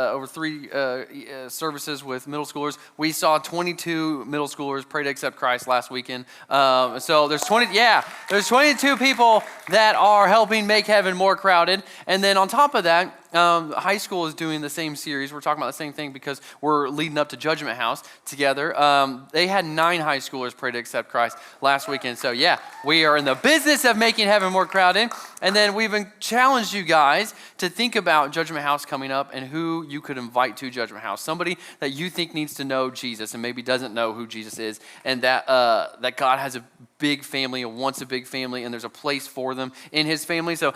Over three services with middle schoolers, we saw 22 middle schoolers pray to accept Christ last weekend. So there's 22 people that are helping make heaven more crowded. And then on top of that, high school is doing the same series. We're talking about the same thing because we're leading up to Judgment House together. They had 9 high schoolers pray to accept Christ last weekend. So yeah, we are in the business of making heaven more crowded. And then we've challenged you guys to think about Judgment House coming up and who you could invite to Judgment House. Somebody that you think needs to know Jesus and maybe doesn't know who Jesus is, and that God has a big family and wants a big family, and there's a place for them in his family. So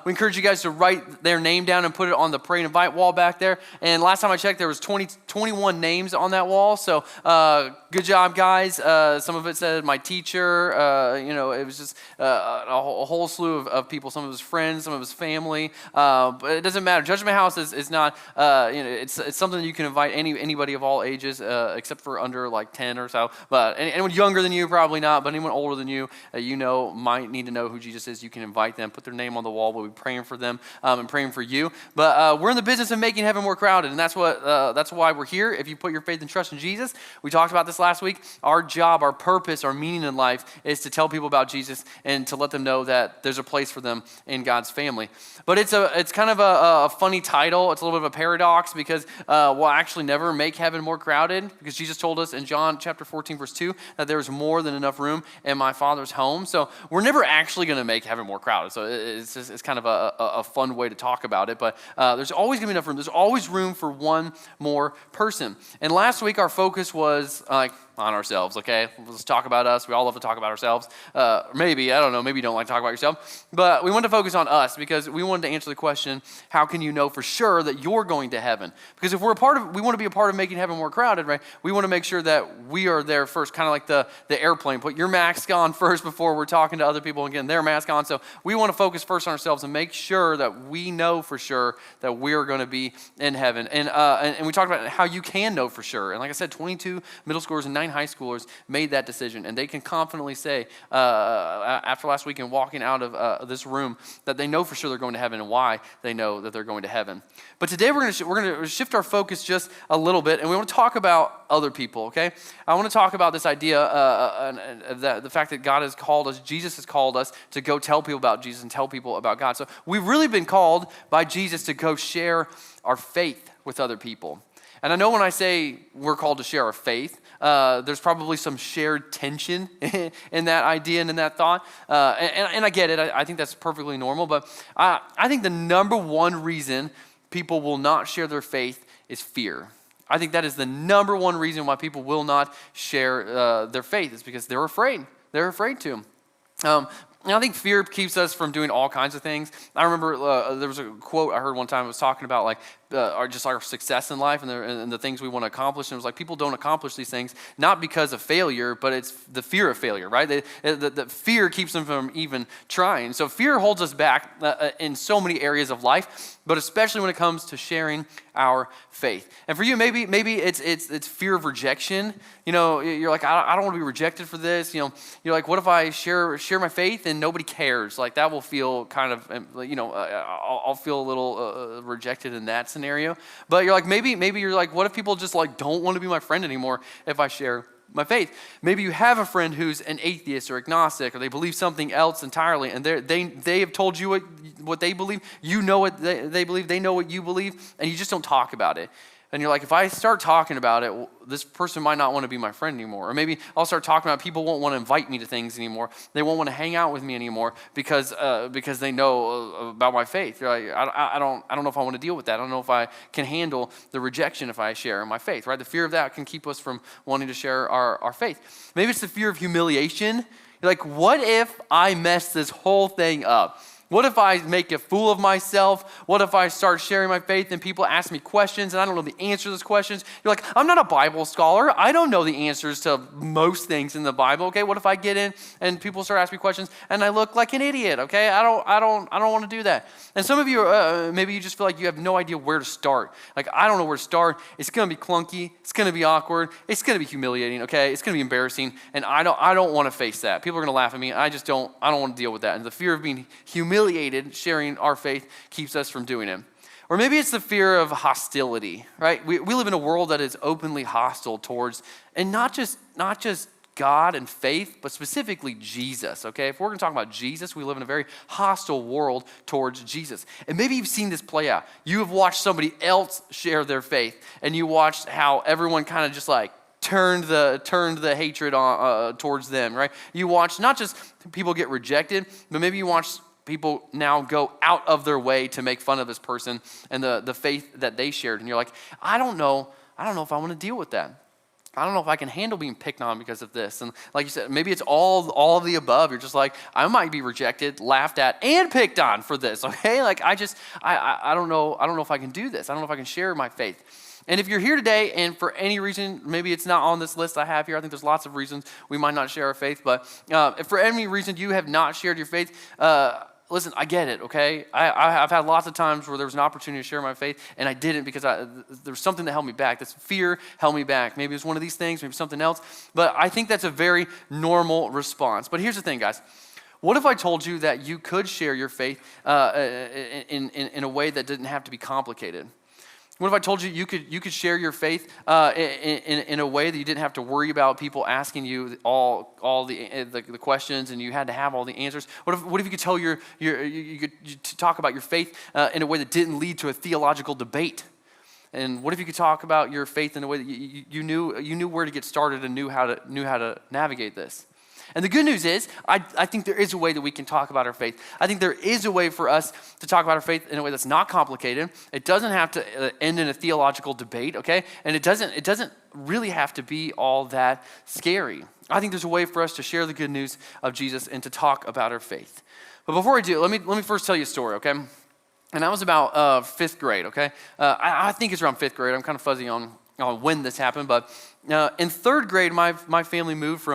we encourage you guys to write their name down and put it on the pray and invite wall back there. And last time I checked, there was 21 names on that wall. So good job, guys. Some of it said my teacher. It was just a whole slew of people. Some of his friends, some of his family. But it doesn't matter. Judgment House is not. It's something that you can invite anybody of all ages, except for under like 10 or so. But anyone younger than you, probably not. But anyone older than you, might need to know who Jesus is. You can invite them, put their name on the wall. We'll be praying for them and praying for you. But we're in the business of making heaven more crowded, and that's why we're here. If you put your faith and trust in Jesus, we talked about this last week. Our job, our purpose, our meaning in life is to tell people about Jesus and to let them know that there's a place for them in God's family. But it's kind of a funny title. It's a little bit of a paradox because we'll actually never make heaven more crowded, because Jesus told us in John chapter 14 verse 2 that there's more than enough room in my Father's home. So we're never actually going to make heaven more crowded. So it's kind of a fun way to talk about it. But there's always going to be enough room. There's always room for one more person. And last week our focus was on ourselves, okay? Let's talk about us. We all love to talk about ourselves. Maybe, I don't know, maybe you don't like to talk about yourself. But we want to focus on us because we wanted to answer the question, how can you know for sure that you're going to heaven? Because if we want to be a part of making heaven more crowded, right? We want to make sure that we are there first, kind of like the airplane. Put your mask on first before we're talking to other people and getting their mask on. So we want to focus first on ourselves and make sure that we know for sure that we're going to be in heaven. And we talked about how you can know for sure. And like I said, 22 middle schoolers and 9 high schoolers made that decision, and they can confidently say after last weekend walking out of this room that they know for sure they're going to heaven and why they know that they're going to heaven. But today we're going to shift our focus just a little bit, and we want to talk about other people, okay? I want to talk about this idea of the fact that God has called us, Jesus has called us to go tell people about Jesus and tell people about God. So we've really been called by Jesus to go share our faith with other people. And I know when I say we're called to share our faith, there's probably some shared tension in that idea and in that thought. And I get it. I think that's perfectly normal. But I think the number one reason people will not share their faith is fear. I think that is the number one reason why people will not share their faith, is because they're afraid. They're afraid to. And I think fear keeps us from doing all kinds of things. I remember there was a quote I heard one time. It was talking about our success in life and the things we want to accomplish. And it was like, people don't accomplish these things not because of failure, but it's the fear of failure, right? The fear keeps them from even trying. So fear holds us back in so many areas of life, but especially when it comes to sharing our faith. And for you, maybe it's fear of rejection. You're like, I don't want to be rejected for this. You're like, what if I share my faith and nobody cares? Like, that will feel kind of, I'll feel a little rejected in that scenario. But you're like, maybe you're like, what if people just don't want to be my friend anymore if I share my faith? Maybe you have a friend who's an atheist or agnostic, or they believe something else entirely, and they have told you what they believe. You know what they believe. They know what you believe, and you just don't talk about it. And you're like, if I start talking about it, this person might not want to be my friend anymore. Or maybe I'll start talking about it, people won't want to invite me to things anymore. They won't want to hang out with me anymore because they know about my faith. You're like, I don't know if I want to deal with that. I don't know if I can handle the rejection if I share my faith, right? The fear of that can keep us from wanting to share our faith. Maybe it's the fear of humiliation. You're like, what if I mess this whole thing up? What if I make a fool of myself? What if I start sharing my faith and people ask me questions and I don't know the answer to those questions? You're like, I'm not a Bible scholar. I don't know the answers to most things in the Bible. Okay, what if I get in and people start asking me questions and I look like an idiot? Okay, I don't want to do that. And some of you, maybe you just feel like you have no idea where to start. Like, I don't know where to start. It's going to be clunky. It's going to be awkward. It's going to be humiliating. Okay, it's going to be embarrassing, and I don't want to face that. People are going to laugh at me. I don't want to deal with that. And the fear of being humiliated, sharing our faith, keeps us from doing it. Or maybe it's the fear of hostility, right? We live in a world that is openly hostile towards, and not just God and faith, but specifically Jesus, okay? If we're going to talk about Jesus, we live in a very hostile world towards Jesus. And maybe you've seen this play out. You have watched somebody else share their faith, and you watched how everyone kind of just like turned the hatred on towards them, right? You watch not just people get rejected, but maybe you watch people now go out of their way to make fun of this person and the faith that they shared. And you're like, I don't know if I want to deal with that. I don't know if I can handle being picked on because of this. And like you said, maybe it's all of the above. You're just like, I might be rejected, laughed at, and picked on for this, okay? Like, I don't know if I can do this. I don't know if I can share my faith. And if you're here today and for any reason, maybe it's not on this list I have here, I think there's lots of reasons we might not share our faith, but if for any reason you have not shared your faith, listen, I get it, okay? I've had lots of times where there was an opportunity to share my faith, and I didn't because there was something that held me back. This fear held me back. Maybe it was one of these things, maybe something else, but I think that's a very normal response. But here's the thing, guys. What if I told you that you could share your faith in a way that didn't have to be complicated? What if I told you you could share your faith in a way that you didn't have to worry about people asking you all the questions and you had to have all the answers? What if you could tell you could talk about your faith in a way that didn't lead to a theological debate? And what if you could talk about your faith in a way that you knew where to get started and knew how to navigate this? And the good news is, I think there is a way that we can talk about our faith. I think there is a way for us to talk about our faith in a way that's not complicated. It doesn't have to end in a theological debate, okay? And it doesn't really have to be all that scary. I think there's a way for us to share the good news of Jesus and to talk about our faith. But before I do, let me first tell you a story, okay? And I was about fifth grade, okay? I think it's around fifth grade. I'm kind of fuzzy on when this happened, but in third grade, my family moved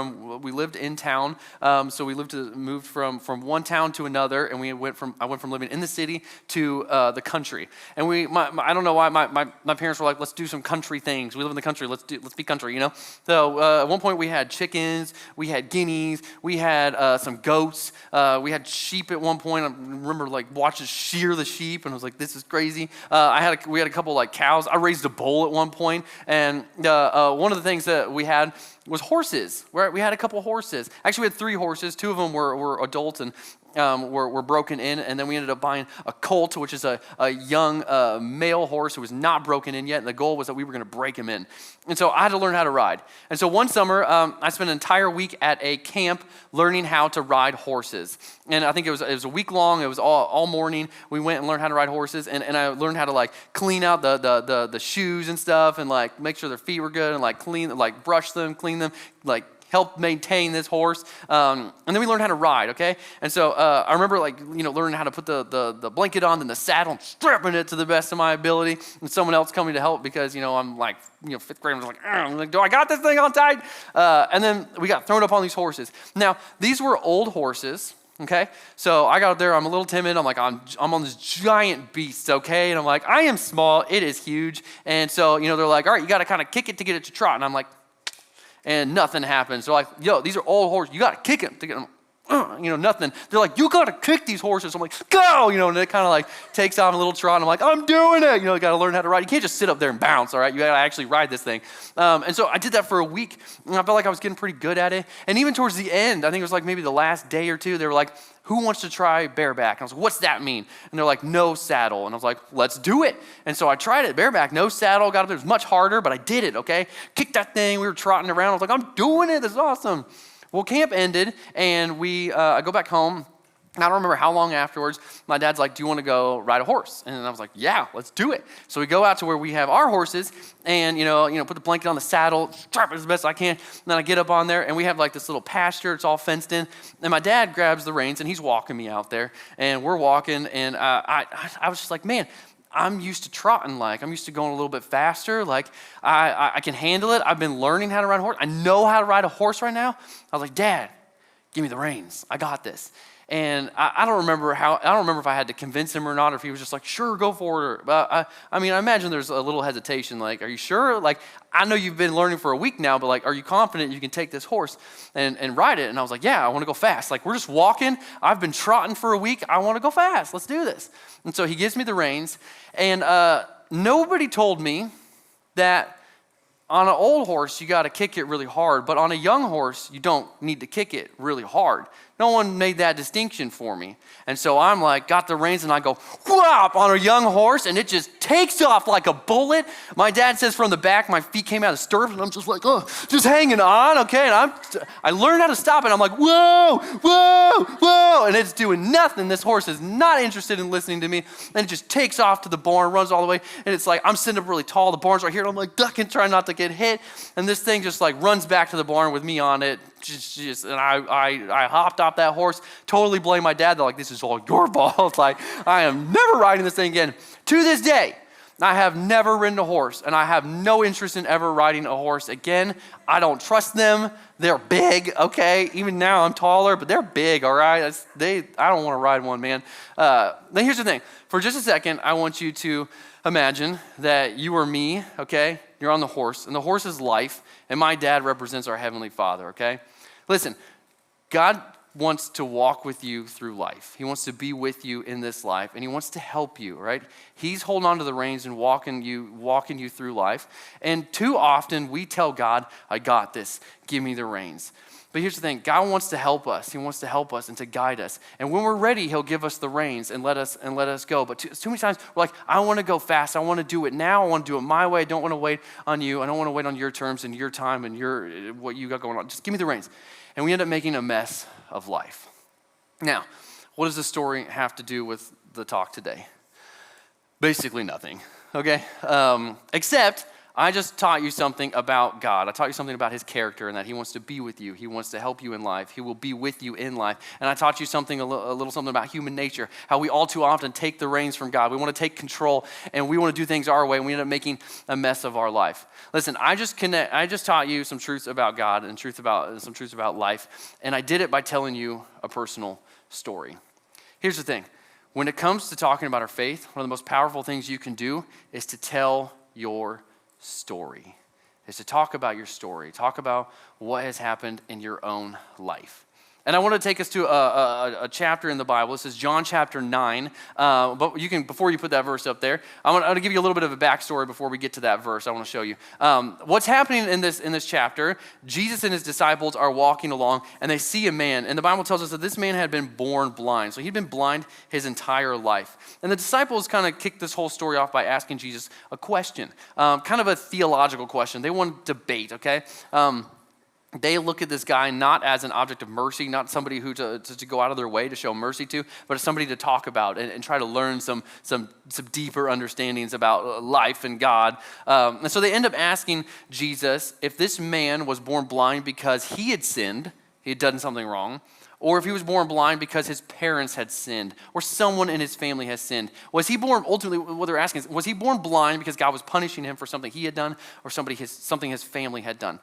we lived in town, so we moved from one town to another, and I went from living in the city to the country. And I don't know why my parents were like, let's do some country things. We live in the country, let's be country, you know? So at one point we had chickens, we had guineas, we had some goats, we had sheep at one point. I remember like watching shear the sheep, and I was like, this is crazy. We had a couple like cows. I raised a bull at one point, and one of the things that we had was horses. We had a couple horses. Actually, we had 3 horses. 2 of them were adults and were broken in, and then we ended up buying a colt, which is a young male horse who was not broken in yet, and the goal was that we were going to break him in. And so I had to learn how to ride. And so one summer, I spent an entire week at a camp learning how to ride horses. And I think it was a week long. It was all morning. We went and learned how to ride horses, and I learned how to like clean out the shoes and stuff, and like make sure their feet were good, and like brush them, clean them, like help maintain this horse. And then we learned how to ride, okay? And so I remember learning how to put the blanket on and the saddle and strapping it to the best of my ability, and someone else coming to help because, I'm like, fifth grade, I'm like, do I got this thing on tight? And then we got thrown up on these horses. Now, these were old horses, okay? So I got up there, I'm a little timid, I'm like, I'm on this giant beast, okay? And I'm like, I am small, it is huge. And so, they're like, all right, you got to kind of kick it to get it to trot. And I'm like, and nothing happens. So like, these are old horses. You got to kick them to get them. nothing. They're like, you got to kick these horses. I'm like, go, and it kind of like takes off a little trot. And I'm like, I'm doing it. You got to learn how to ride. You can't just sit up there and bounce, all right? You got to actually ride this thing. And so I did that for a week, and I felt like I was getting pretty good at it. And even towards the end, I think it was like maybe the last day or two, they were like, who wants to try bareback? And I was like, what's that mean? And they're like, no saddle. And I was like, let's do it. And so I tried it, bareback, no saddle, got up there. It was much harder, but I did it, okay? Kicked that thing. We were trotting around. I was like, I'm doing it. This is awesome. Well, camp ended, and I go back home. And I don't remember how long afterwards, my dad's like, do you want to go ride a horse? And I was like, yeah, let's do it. So we go out to where we have our horses and, put the blanket on the saddle, strap it as best I can. And then I get up on there, and we have like this little pasture. It's all fenced in. And my dad grabs the reins, and he's walking me out there. And we're walking, and I was just like, man, I'm used to trotting, I'm used to going a little bit faster. I can handle it. I've been learning how to ride a horse. I know how to ride a horse right now. I was like, Dad, give me the reins. I got this. And I don't remember if I had to convince him or not, or if he was just like, sure, go for it. But I imagine there's a little hesitation. Like, are you sure? Like, I know you've been learning for a week now, but like, are you confident you can take this horse and ride it? And I was like, yeah, I want to go fast. Like, we're just walking. I've been trotting for a week. I want to go fast. Let's do this. And so he gives me the reins, and nobody told me that on an old horse, you got to kick it really hard, but on a young horse, you don't need to kick it really hard. No one made that distinction for me. And so I'm like, got the reins, and I go, whop, on a young horse, and it just takes off like a bullet. My dad says from the back, my feet came out of the stirrups, and I'm just like, just hanging on, okay? And I learned how to stop it. I'm like, whoa, whoa, whoa, and it's doing nothing. This horse is not interested in listening to me, and it just takes off to the barn, runs all the way, and it's like, I'm sitting up really tall. The barn's right here, and I'm like ducking, trying not to get hit, and this thing just like runs back to the barn with me on it. And I hopped off that horse, totally blame my dad. They're like, this is all your fault. Like, I am never riding this thing again. To this day, I have never ridden a horse, and I have no interest in ever riding a horse again. I don't trust them. They're big, okay? Even now I'm taller, but they're big, all right? I don't want to ride one, man. Then here's the thing. For just a second, I want you to imagine that you are me, okay? You're on the horse, and the horse is life, and my dad represents our Heavenly Father, okay? Listen, God wants to walk with you through life. He wants to be with you in this life, and he wants to help you, right? He's holding on to the reins and walking you through life. And too often we tell God, I got this, give me the reins. But here's the thing, God wants to help us. He wants to help us and to guide us. And when we're ready, he'll give us the reins and let us go. But too many times we're like, I want to go fast. I want to do it now. I want to do it my way. I don't want to wait on you. I don't want to wait on your terms and your time and what you got going on. Just give me the reins. And we end up making a mess of life. Now, what does this story have to do with the talk today? Basically nothing, okay? Except I just taught you something about God. I taught you something about his character and that he wants to be with you. He wants to help you in life. He will be with you in life. And I taught you something, a little something about human nature, how we all too often take the reins from God. We want to take control and we want to do things our way, and we end up making a mess of our life. Listen, I just taught you some truths about God and some truths about life, and I did it by telling you a personal story. Here's the thing. When it comes to talking about our faith, one of the most powerful things you can do is to tell your story, is to talk about your story, talk about what has happened in your own life. And I want to take us to a chapter in the Bible. This is John chapter 9. But you can, before you put that verse up there, I'm going to give you a little bit of a backstory before we get to that verse. I want to show you. What's happening in this chapter, Jesus and his disciples are walking along, and they see a man. And the Bible tells us that this man had been born blind. So he'd been blind his entire life. And the disciples kind of kicked this whole story off by asking Jesus a question, kind of a theological question. They want to debate, okay? They look at this guy not as an object of mercy, not somebody who to go out of their way to show mercy to, but as somebody to talk about and try to learn some deeper understandings about life and God. And so they end up asking Jesus if this man was born blind because he had sinned, he had done something wrong, or if he was born blind because his parents had sinned, or someone in his family has sinned. Was he born, ultimately, what they're asking is, was he born blind because God was punishing him for something he had done, or something his family had done?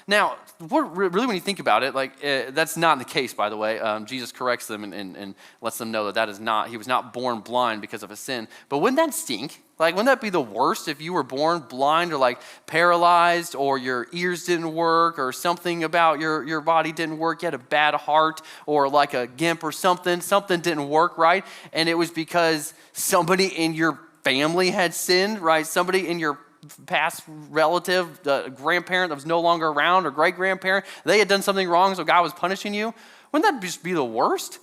Now, really, when you think about it, like that's not the case, by the way. Jesus corrects them and lets them know that is not, he was not born blind because of a sin. But wouldn't that stink? Like, wouldn't that be the worst if you were born blind or like paralyzed, or your ears didn't work, or something about your body didn't work, you had a bad heart, or like a gimp or something didn't work, right? And it was because somebody in your family had sinned, right? Somebody in your past relative, the grandparent that was no longer around, or great-grandparent, they had done something wrong, so God was punishing you. Wouldn't that just be the worst?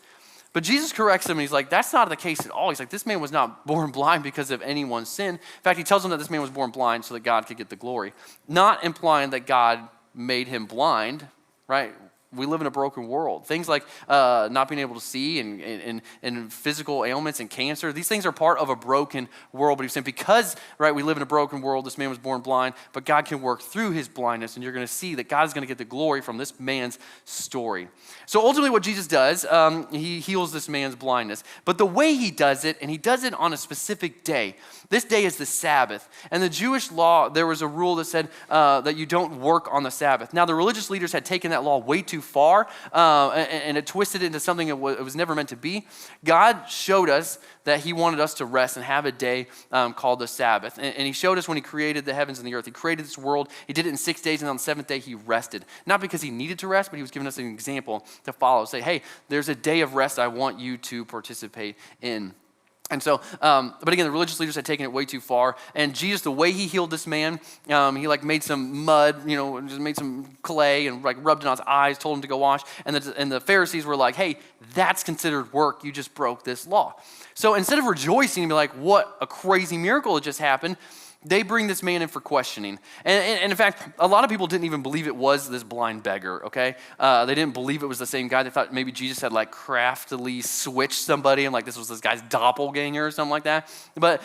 But Jesus corrects him, and he's like, that's not the case at all. He's like, this man was not born blind because of anyone's sin. In fact, he tells him that this man was born blind so that God could get the glory. Not implying that God made him blind, right? We live in a broken world. Things like not being able to see and physical ailments and cancer, these things are part of a broken world. But he's saying because, right, we live in a broken world, this man was born blind, but God can work through his blindness, and you're going to see that God is going to get the glory from this man's story. So ultimately what Jesus does, he heals this man's blindness. But the way he does it, and he does it on a specific day. This day is the Sabbath. And the Jewish law, there was a rule that said that you don't work on the Sabbath. Now, the religious leaders had taken that law way too far, and it twisted it into something it was never meant to be. God showed us that he wanted us to rest and have a day called the Sabbath. And he showed us when he created the heavens and the earth. He created this world. He did it in 6 days, and on the seventh day he rested. Not because he needed to rest, but he was giving us an example to follow. Say, hey, there's a day of rest I want you to participate in. And so, but again, the religious leaders had taken it way too far. And Jesus, the way he healed this man, he like made some mud, just made some clay and like rubbed it on his eyes, told him to go wash. And the Pharisees were like, hey, that's considered work. You just broke this law. So instead of rejoicing and be like, what a crazy miracle had just happened, they bring this man in for questioning. And in fact, a lot of people didn't even believe it was this blind beggar, okay? They didn't believe it was the same guy. They thought maybe Jesus had like craftily switched somebody and like this was this guy's doppelganger or something like that. But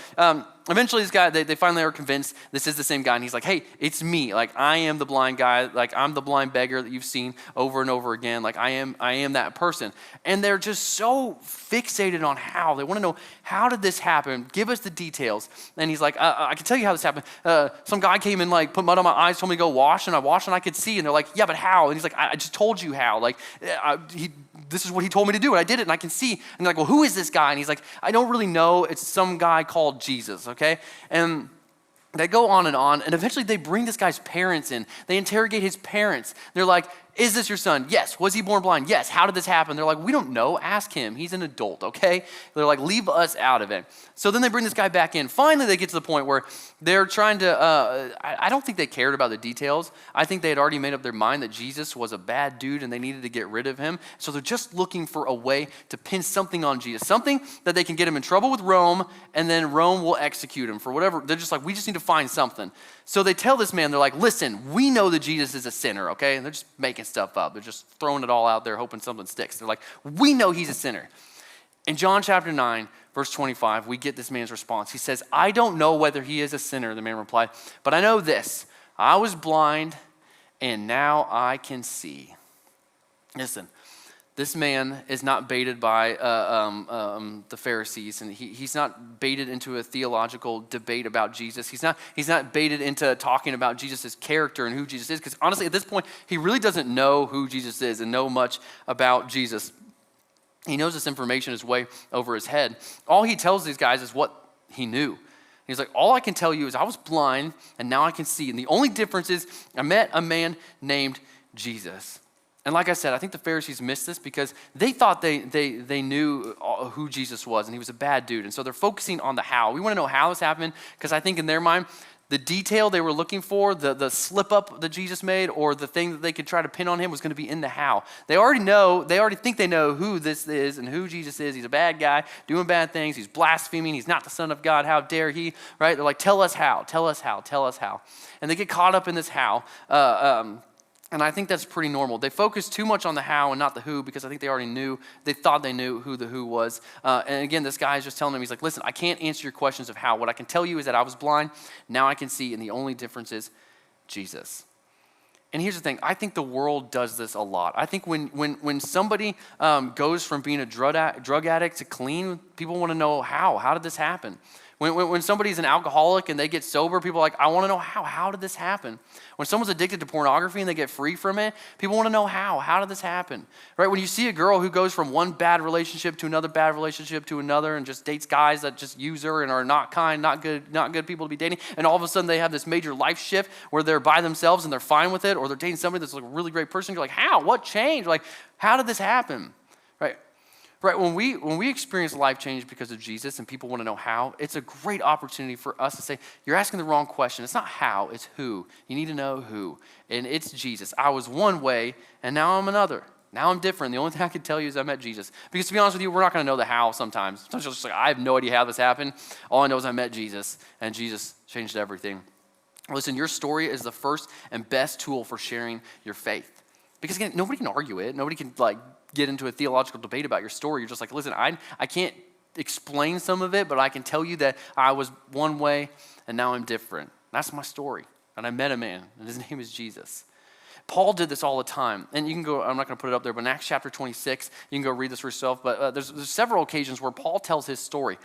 eventually this guy, they finally are convinced this is the same guy. And he's like, hey, it's me. Like I am the blind guy. Like I'm the blind beggar that you've seen over and over again. Like I am that person. And they're just so fixated on how. They want to know, how did this happen? Give us the details. And he's like, I can tell you how this happened. Some guy came and like put mud on my eyes, told me to go wash, and I washed and I could see. And they're like, yeah, but how? And he's like, I just told you how. Like this is what he told me to do, and I did it, and I can see. And they're like, well, who is this guy? And he's like, I don't really know. It's some guy called Jesus, okay? And they go on, and eventually they bring this guy's parents in. They interrogate his parents. They're like, is this your son? Yes. Was he born blind? Yes. How did this happen? They're like, we don't know. Ask him. He's an adult, okay? They're like, leave us out of it. So then they bring this guy back in. Finally, they get to the point where they're trying to, I don't think they cared about the details. I think they had already made up their mind that Jesus was a bad dude and they needed to get rid of him. So they're just looking for a way to pin something on Jesus, something that they can get him in trouble with Rome, and then Rome will execute him for whatever. They're just like, we just need to find something. So they tell this man, they're like, listen, we know that Jesus is a sinner, okay? And they're just making stuff up. They're just throwing it all out there, hoping something sticks. They're like, we know he's a sinner. In John chapter 9, verse 25, we get this man's response. He says, I don't know whether he is a sinner, the man replied, but I know this. I was blind, and now I can see. Listen, this man is not baited by the Pharisees, and he's not baited into a theological debate about Jesus. He's not baited into talking about Jesus' character and who Jesus is, because honestly, at this point, he really doesn't know who Jesus is and know much about Jesus. He knows this information is way over his head. All he tells these guys is what he knew. He's like, all I can tell you is I was blind, and now I can see. And the only difference is I met a man named Jesus. And like I said, I think the Pharisees missed this because they thought they knew who Jesus was, and he was a bad dude. And so they're focusing on the how. We want to know how this happened because I think in their mind, the detail they were looking for, the slip up that Jesus made, or the thing that they could try to pin on him was going to be in the how. They already think they know who this is and who Jesus is. He's a bad guy, doing bad things. He's blaspheming. He's not the Son of God. How dare he, right? They're like, tell us how, tell us how, tell us how. And they get caught up in this how. And I think that's pretty normal. They focus too much on the how and not the who because I think they thought they knew who the who was. And again, this guy is just telling them, he's like, listen, I can't answer your questions of how. What I can tell you is that I was blind, now I can see, and the only difference is Jesus. And here's the thing, I think the world does this a lot. I think when somebody goes from being a drug addict to clean, people want to know how. How did this happen? When somebody's an alcoholic and they get sober, people are like, I want to know how. How did this happen? When someone's addicted to pornography and they get free from it, people want to know how. How did this happen? Right? When you see a girl who goes from one bad relationship to another bad relationship to another and just dates guys that just use her and are not kind, not good people to be dating, and all of a sudden they have this major life shift where they're by themselves and they're fine with it, or they're dating somebody that's like a really great person, you're like, how? What changed? Like, how did this happen? Right? Right, when we experience life change because of Jesus and people want to know how, it's a great opportunity for us to say, you're asking the wrong question. It's not how, it's who. You need to know who. And it's Jesus. I was one way, and now I'm another. Now I'm different. The only thing I can tell you is I met Jesus. Because to be honest with you, we're not going to know the how sometimes. Sometimes it's just like, I have no idea how this happened. All I know is I met Jesus, and Jesus changed everything. Listen, your story is the first and best tool for sharing your faith. Because again, nobody can argue it. Nobody can get into a theological debate about your story. You're just like, listen, I can't explain some of it, but I can tell you that I was one way and now I'm different. That's my story. And I met a man, and his name is Jesus. Paul did this all the time. And you can go, I'm not going to put it up there, but in Acts chapter 26, you can go read this for yourself. But there's several occasions where Paul tells his story.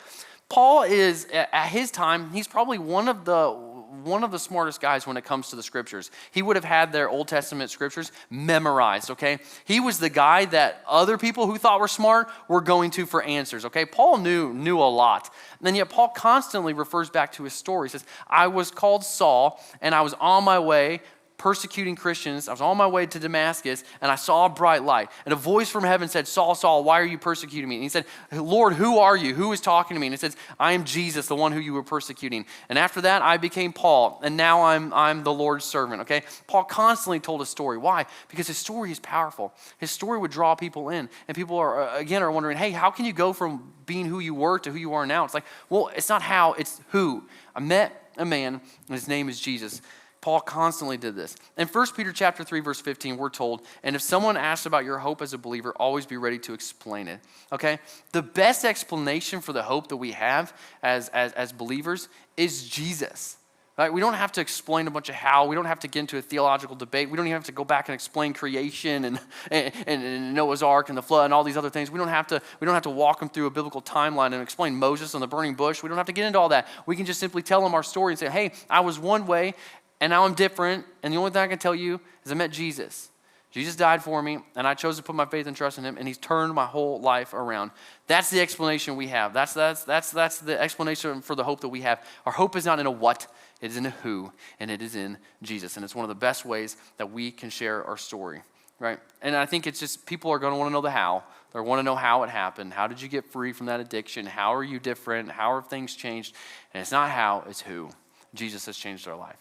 Paul is, at his time, he's probably one of the smartest guys when it comes to the scriptures. He would have had their Old Testament scriptures memorized, okay? He was the guy that other people who thought were smart were going to for answers, okay? Paul knew a lot. And yet Paul constantly refers back to his story. He says, I was called Saul, and I was on my way persecuting Christians. I was on my way to Damascus, and I saw a bright light. And a voice from heaven said, Saul, Saul, why are you persecuting me? And he said, Lord, who are you? Who is talking to me? And it says, I am Jesus, the one who you were persecuting. And after that, I became Paul, and now I'm the Lord's servant, okay? Paul constantly told his story. Why? Because his story is powerful. His story would draw people in, and people are wondering, hey, how can you go from being who you were to who you are now? It's like, well, it's not how, it's who. I met a man, and his name is Jesus. Paul constantly did this. In 1 Peter chapter 3, verse 15, we're told, and if someone asks about your hope as a believer, always be ready to explain it, okay? The best explanation for the hope that we have as believers is Jesus, right? We don't have to explain a bunch of how. We don't have to get into a theological debate. We don't even have to go back and explain creation and Noah's Ark and the flood and all these other things. We don't have to walk them through a biblical timeline and explain Moses and the burning bush. We don't have to get into all that. We can just simply tell them our story and say, hey, I was one way, and now I'm different, and the only thing I can tell you is I met Jesus. Jesus died for me, and I chose to put my faith and trust in him, and he's turned my whole life around. That's the explanation we have. That's the explanation for the hope that we have. Our hope is not in a what, it is in a who, and it is in Jesus. And it's one of the best ways that we can share our story, right? And I think it's just people are going to want to know the how. They want to know how it happened. How did you get free from that addiction? How are you different? How have things changed? And it's not how, it's who. Jesus has changed our life.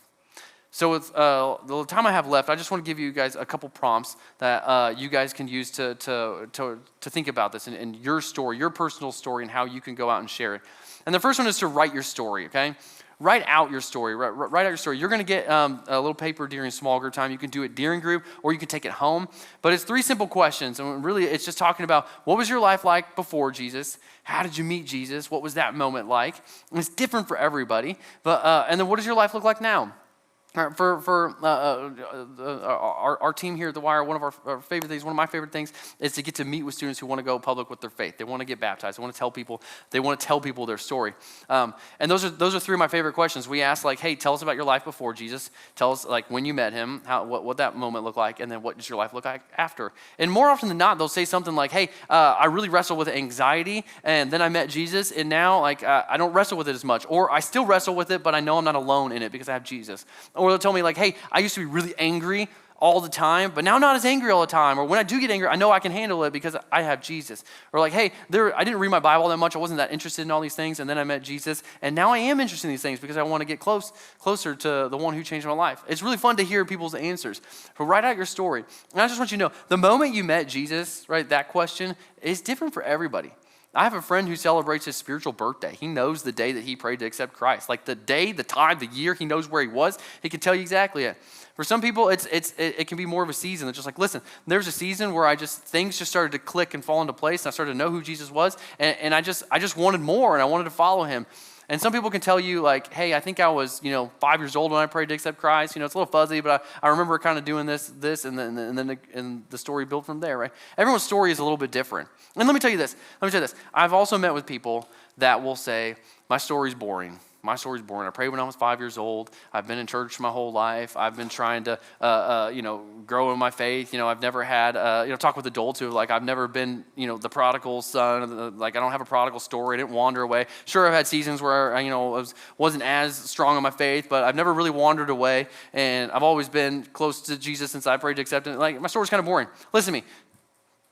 So with the time I have left, I just want to give you guys a couple prompts that you guys can use to think about this and your story, your personal story, and how you can go out and share it. And the first one is to write your story, okay? Write out your story. Write out your story. You're going to get a little paper during small group time. You can do it during group, or you can take it home. But it's 3 simple questions. And really, it's just talking about what was your life like before Jesus? How did you meet Jesus? What was that moment like? And it's different for everybody. But and then what does your life look like now? For our team here at The Wire, one of our favorite things, one of my favorite things, is to get to meet with students who want to go public with their faith. They want to get baptized. They want to tell people their story. And those are 3 of my favorite questions. We ask, like, hey, tell us about your life before Jesus. Tell us, like, when you met him, what that moment looked like, and then what does your life look like after. And more often than not, they'll say something like, hey, I really wrestled with anxiety, and then I met Jesus, and now, like, I don't wrestle with it as much. Or I still wrestle with it, but I know I'm not alone in it because I have Jesus. Or they'll tell me, like, hey, I used to be really angry all the time, but now I'm not as angry all the time. Or when I do get angry, I know I can handle it because I have Jesus. Or like, hey, I didn't read my Bible that much. I wasn't that interested in all these things, and then I met Jesus, and now I am interested in these things because I want to get closer to the one who changed my life. It's really fun to hear people's answers. But write out your story. And I just want you to know, the moment you met Jesus, right, that question is different for everybody. I have a friend who celebrates his spiritual birthday. He knows the day that he prayed to accept Christ. Like the day, the time, the year, he knows where he was. He can tell you exactly it. For some people, it can be more of a season. It's just like, listen, there's a season where things just started to click and fall into place, and I started to know who Jesus was, and I just wanted more, and I wanted to follow him. And some people can tell you, like, hey, I think I was, 5 years old when I prayed to accept Christ. It's a little fuzzy, but I remember kind of doing this, and then the story built from there, right? Everyone's story is a little bit different. And let me tell you this. I've also met with people that will say, my story's boring. My story's boring. I prayed when I was 5 years old. I've been in church my whole life. I've been trying to, grow in my faith. I've never had, talk with adults who like, I've never been, the prodigal son. Like, I don't have a prodigal story. I didn't wander away. Sure, I've had seasons where, wasn't as strong in my faith, but I've never really wandered away. And I've always been close to Jesus since I prayed to accept him. Like, my story's kind of boring. Listen to me.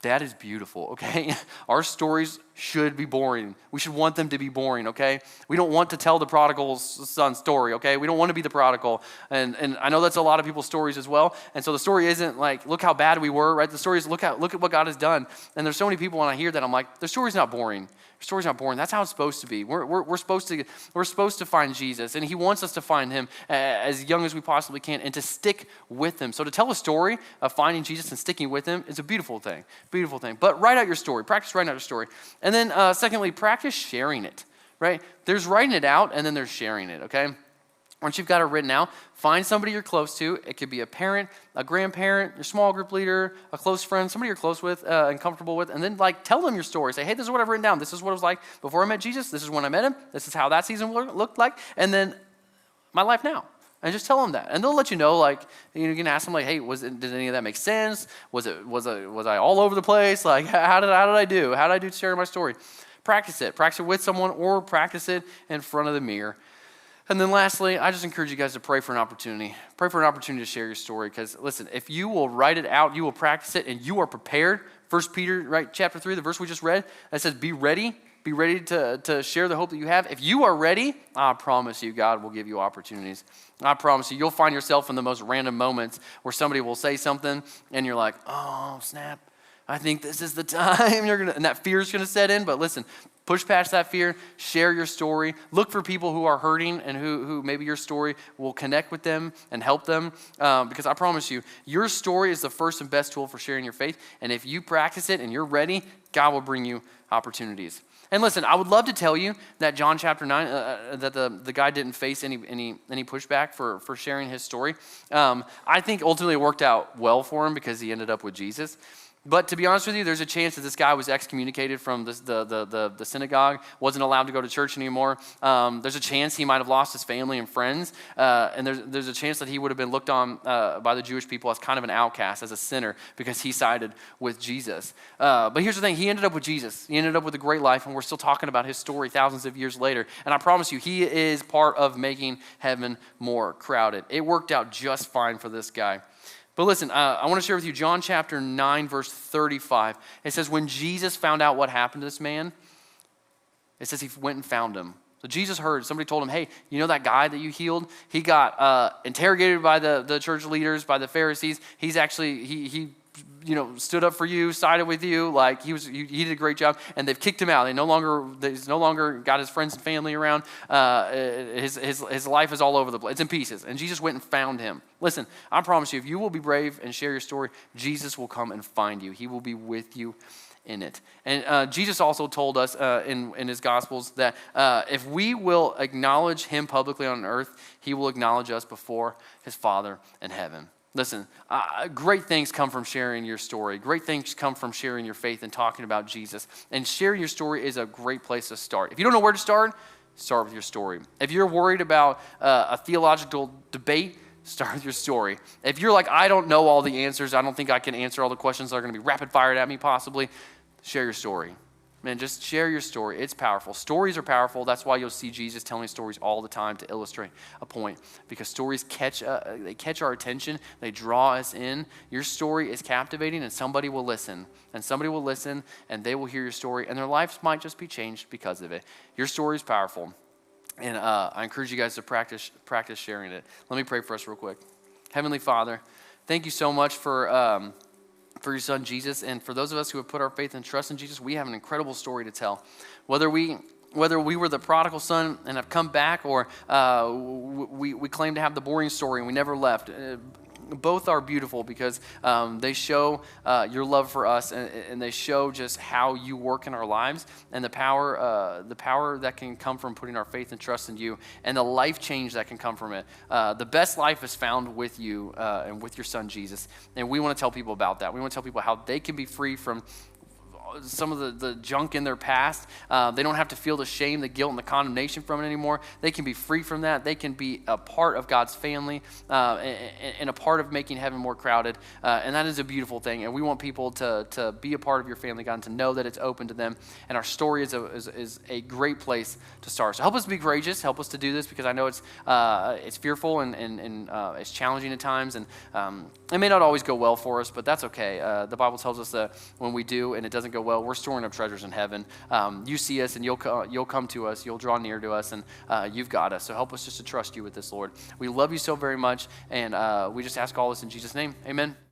That is beautiful, okay? Our stories should be boring. We should want them to be boring, okay? We don't want to tell the prodigal son story, okay? We don't want to be the prodigal. And I know that's a lot of people's stories as well. And so the story isn't like, look how bad we were, right? The story is look at what God has done. And there's so many people when I hear that, I'm like, their story's not boring. Your story's not boring. That's how it's supposed to be. We're supposed to find Jesus, and he wants us to find him as young as we possibly can and to stick with him. So to tell a story of finding Jesus and sticking with him is a beautiful thing. Beautiful thing. But write out your story. Practice writing out your story. And then secondly, practice sharing it, right? There's writing it out, and then there's sharing it, okay? Once you've got it written out, find somebody you're close to. It could be a parent, a grandparent, your small group leader, a close friend, somebody you're close with and comfortable with, and then tell them your story. Say, hey, this is what I've written down. This is what it was like before I met Jesus. This is when I met him. This is how that season looked like. And then my life now. And just tell them that. And they'll let you know, you can ask them, hey, did any of that make sense? Was I all over the place? Like, how did I do? How did I do to share my story? Practice it. Practice it with someone or practice it in front of the mirror. And then lastly, I just encourage you guys to pray for an opportunity. Pray for an opportunity to share your story. Because listen, if you will write it out, you will practice it, and you are prepared. 1 Peter, right, chapter 3, the verse we just read, that says, be ready to share the hope that you have. If you are ready, I promise you, God will give you opportunities. I promise you, you'll find yourself in the most random moments where somebody will say something, and you're like, oh, snap. I think this is the time and that fear is going to set in. But listen, push past that fear, share your story, look for people who are hurting and who maybe your story will connect with them and help them. Because I promise you, your story is the first and best tool for sharing your faith. And if you practice it and you're ready, God will bring you opportunities. And listen, I would love to tell you that John chapter 9, that the guy didn't face any pushback for sharing his story. I think ultimately it worked out well for him because he ended up with Jesus. But to be honest with you, there's a chance that this guy was excommunicated from the synagogue, wasn't allowed to go to church anymore. There's a chance he might have lost his family and friends. And there's a chance that he would have been looked on by the Jewish people as kind of an outcast, as a sinner, because he sided with Jesus. But here's the thing. He ended up with Jesus. He ended up with a great life, and we're still talking about his story thousands of years later. And I promise you, he is part of making heaven more crowded. It worked out just fine for this guy. But listen, I want to share with you John chapter 9, verse 35. It says, when Jesus found out what happened to this man, it says he went and found him. So Jesus heard, somebody told him, hey, you know that guy that you healed? He got interrogated by the church leaders, by the Pharisees. He's actually, he stood up for you, sided with you, like he did a great job, and they've kicked him out. He's no longer got his friends and family around. His life is all over the place. It's in pieces. And Jesus went and found him. Listen, I promise you, if you will be brave and share your story, Jesus will come and find you. He will be with you in it. And Jesus also told us in his Gospels that if we will acknowledge him publicly on earth, he will acknowledge us before his Father in heaven. Listen, great things come from sharing your story. Great things come from sharing your faith and talking about Jesus. And sharing your story is a great place to start. If you don't know where to start with your story. If you're worried about a theological debate, start with your story. If you're like, I don't know all the answers, I don't think I can answer all the questions that are going to be rapid fired at me possibly, share your story. Man, just share your story. It's powerful. Stories are powerful. That's why you'll see Jesus telling stories all the time to illustrate a point. Because stories catch our attention. They draw us in. Your story is captivating, and somebody will listen. And somebody will listen, and they will hear your story, and their lives might just be changed because of it. Your story is powerful, and I encourage you guys to practice sharing it. Let me pray for us real quick. Heavenly Father, thank you so much for your son Jesus, and for those of us who have put our faith and trust in Jesus, we have an incredible story to tell. Whether we were the prodigal son and have come back, or we claim to have the boring story and we never left, both are beautiful because they show your love for us, and they show just how you work in our lives, and the power that can come from putting our faith and trust in you, and the life change that can come from it. The best life is found with you and with your son Jesus, and we want to tell people about that. We want to tell people how they can be free from some of the junk in their past. They don't have to feel the shame, the guilt, and the condemnation from it anymore. They can be free from that. They can be a part of God's family and a part of making heaven more crowded. And that is a beautiful thing. And we want people to be a part of your family, God, and to know that it's open to them. And our story is a great place to start. So help us be courageous. Help us to do this, because I know it's fearful and it's challenging at times. And it may not always go well for us, but that's okay. The Bible tells us that when we do and it doesn't go well, we're storing up treasures in heaven. You see us and you'll come to us. You'll draw near to us, and you've got us. So help us just to trust you with this, Lord. We love you so very much, and we just ask all this in Jesus' name. Amen.